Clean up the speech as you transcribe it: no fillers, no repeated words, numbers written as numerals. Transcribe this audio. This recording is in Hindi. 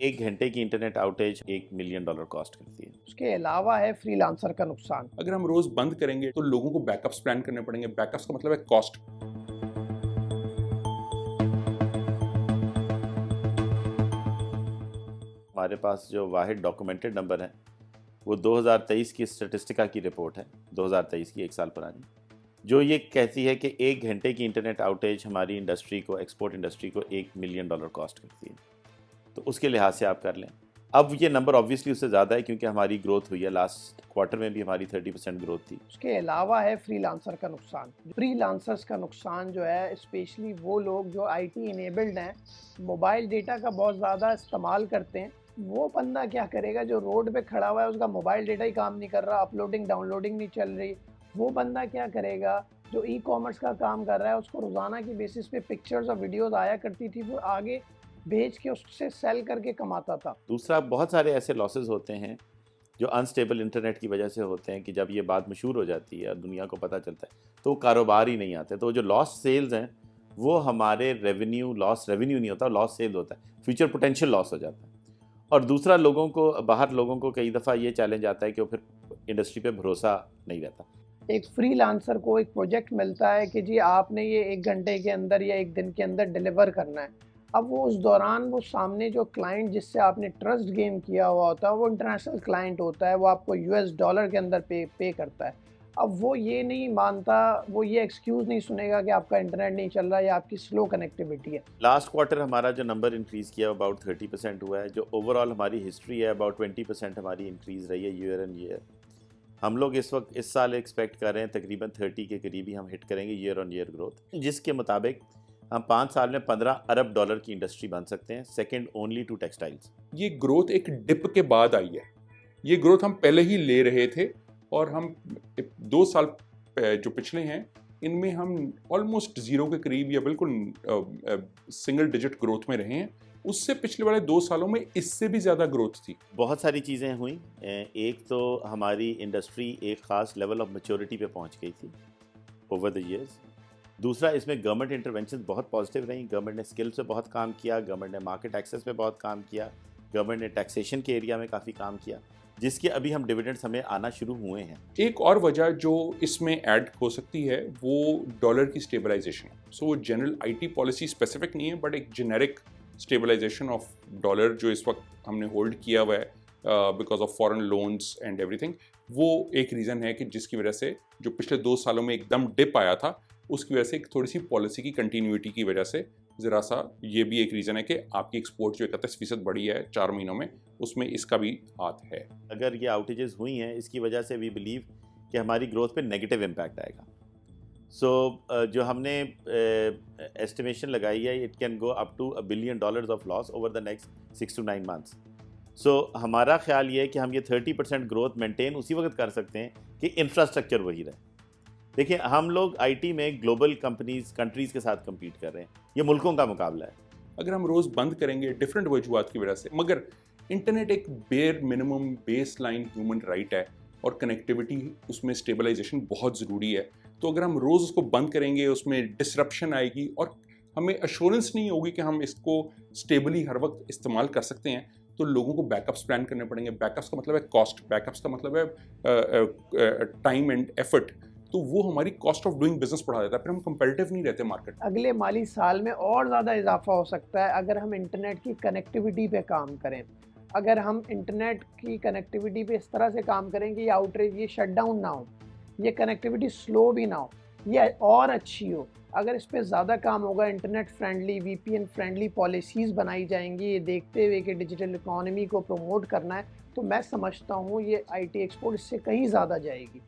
एक घंटे की इंटरनेट आउटेज $1 मिलियन कॉस्ट करती है। उसके अलावा है फ्रीलांसर का नुकसान। अगर हम रोज बंद करेंगे तो लोगों को बैकअप्स प्लान करने पड़ेंगे। बैकअप्स का मतलब है कॉस्ट। हमारे पास जो वाहिद डॉक्यूमेंटेड नंबर है वो 2023 की स्टैटिस्टिका की रिपोर्ट है, 2023 की, 1 साल पुरानी, जो ये कहती है कि एक घंटे की इंटरनेट आउटेज हमारी इंडस्ट्री को, एक्सपोर्ट इंडस्ट्री को $1 मिलियन कॉस्ट करती है। तो उसके लिहाज से आप कर लें। अब ये नंबर ऑब्वियसली उससे ज़्यादा है क्योंकि हमारी ग्रोथ हुई है, लास्ट क्वार्टर में भी हमारी 30% ग्रोथ थी। उसके अलावा है फ्रीलांसर का नुकसान। फ्रीलांसर्स का नुकसान जो है, स्पेशली वो लोग जो आईटी इनेबल्ड हैं, मोबाइल डेटा का बहुत ज़्यादा इस्तेमाल करते हैं, वो बंदा क्या करेगा जो रोड पे खड़ा हुआ है, उसका मोबाइल डेटा ही काम नहीं कर रहा, अपलोडिंग डाउनलोडिंग नहीं चल रही, वो बंदा क्या करेगा जो ई कॉमर्स का काम कर रहा है, उसको रोज़ाना की बेसिस पे पिक्चर्स और वीडियोस आया करती थी, वो आगे बेच के उससे सेल करके कमाता था। दूसरा, बहुत सारे ऐसे लॉसेस होते हैं जो अनस्टेबल इंटरनेट की वजह से होते हैं कि जब ये बात मशहूर हो जाती है और दुनिया को पता चलता है तो कारोबार ही नहीं आते। तो जो लॉस सेल्स हैं वो हमारे लॉस रेवेन्यू नहीं होता, लॉस सेल होता है, फ्यूचर पोटेंशियल लॉस हो जाता है। और दूसरा, बाहर लोगों को कई दफ़ा ये चैलेंज आता है कि वो फिर इंडस्ट्री पे भरोसा नहीं रहता। एक फ्रीलांसर को एक प्रोजेक्ट मिलता है कि जी आपने ये 1 घंटे के अंदर या 1 दिन के अंदर डिलीवर करना है। अब वो उस दौरान वो सामने जो क्लाइंट जिससे आपने ट्रस्ट गेन किया हुआ होता है, वो इंटरनेशनल क्लाइंट होता है, वो आपको यूएस डॉलर के अंदर पे करता है। अब वो ये नहीं मानता, वो ये एक्सक्यूज़ नहीं सुनेगा कि आपका इंटरनेट नहीं चल रहा या आपकी स्लो कनेक्टिविटी है। लास्ट क्वार्टर हमारा जो नंबर इंक्रीज़ किया अबाउट 30% हुआ है। जो ओवरऑल हमारी हिस्ट्री है अबाउट 20% हमारी इंक्रीज़ रही है ईयर एंड ईयर। हम लोग इस साल एक्सपेक्ट कर रहे हैं तकरीबन 30 के करीब ही हम हिट करेंगे ईयर ऑन ईयर ग्रोथ, जिसके मुताबिक हम 5 साल में $15 अरब की इंडस्ट्री बन सकते हैं, सेकंड ओनली टू टेक्सटाइल्स। ये ग्रोथ एक डिप के बाद आई है। ये ग्रोथ हम पहले ही ले रहे थे और हम 2 साल जो पिछले हैं इनमें हम ऑलमोस्ट जीरो के करीब या बिल्कुल सिंगल डिजिट ग्रोथ में रहे हैं। उससे पिछले वाले 2 सालों में इससे भी ज़्यादा ग्रोथ थी। बहुत सारी चीज़ें हुई। एक तो हमारी इंडस्ट्री एक ख़ास लेवल ऑफ मैच्योरिटी पे पहुंच गई थी ओवर द ईयर्स। दूसरा, इसमें गवर्नमेंट इंटरवेंशन बहुत पॉजिटिव रही। गवर्नमेंट ने स्किल पे बहुत काम किया, गवर्नमेंट ने मार्केट एक्सेस पे बहुत काम किया, गवर्नमेंट ने टैक्सेशन के एरिया में काफ़ी काम किया, जिसके अभी हम डिविडेंड्स हमें आना शुरू हुए हैं। एक और वजह जो इसमें ऐड हो सकती है वो डॉलर की स्टेबलाइजेशन है। सो वो जनरल आईटी पॉलिसी स्पेसिफिक नहीं है, बट एक जेनेरिक स्टेबलाइजेशन ऑफ डॉलर जो इस वक्त हमने होल्ड किया हुआ है because of foreign loans and everything, वो एक रीज़न है कि जिसकी वजह से जो पिछले 2 सालों में एकदम डिप आया था उसकी वजह से एक थोड़ी सी पॉलिसी की कंटिन्यूटी की वजह से ज़रा सा ये भी एक रीज़न है कि आपकी एक्सपोर्ट जो 31% बढ़ी है 4 महीनों में, उसमें इसका भी हाथ है। अगर ये आउटेजेस हुई हैं इसकी वजह से वी बिलीव कि हमारी ग्रोथ पे नेगेटिव इम्पैक्ट आएगा। सो जो हमने एस्टिमेशन लगाई है, it can go up to $1 billion of loss over the next 6 to 9 months. So हमारा ख्याल ये है कि हम ये 30% ग्रोथ मेंटेन उसी वक्त कर सकते हैं कि इंफ्रास्ट्रक्चर वही रहे। देखिए, हम लोग आईटी में ग्लोबल कंट्रीज़ के साथ कम्पीट कर रहे हैं, ये मुल्कों का मुकाबला है। अगर हम रोज़ बंद करेंगे डिफरेंट वजूहत की वजह से, मगर इंटरनेट एक bare minimum base line human right है और कनेक्टिविटी उसमें स्टेबलाइजेशन बहुत ज़रूरी है। तो अगर हम रोज़ उसको बंद करेंगे उसमें डिसरप्शन आएगी और हमें अश्योरेंस नहीं होगी कि हम इसको स्टेबली हर वक्त इस्तेमाल कर सकते हैं, तो लोगों को बैकअप्स प्लान करने पड़ेंगे। बैकअप्स का मतलब है कॉस्ट, बैकअप्स का मतलब है टाइम एंड एफर्ट। तो वो हमारी कॉस्ट ऑफ डूइंग बिजनेस बढ़ा देता है, फिर हम कंपेटिटिव नहीं रहते मार्केट। अगले माली साल में और ज़्यादा इजाफा हो सकता है अगर हम इंटरनेट की कनेक्टिविटी पे काम करें। अगर हम इंटरनेट की कनेक्टिविटी पे इस तरह से काम करें कि ये आउटरीच, ये शटडाउन ना हो, ये कनेक्टिविटी स्लो भी ना हो, ये और अच्छी हो। अगर इस पे ज़्यादा काम होगा, internet friendly, VPN friendly policies बनाई जाएंगी, ये देखते हुए कि डिजिटल इकोनॉमी को प्रमोट करना है, तो मैं समझता हूँ ये आईटी एक्सपोर्ट इससे कहीं ज़्यादा जाएगी।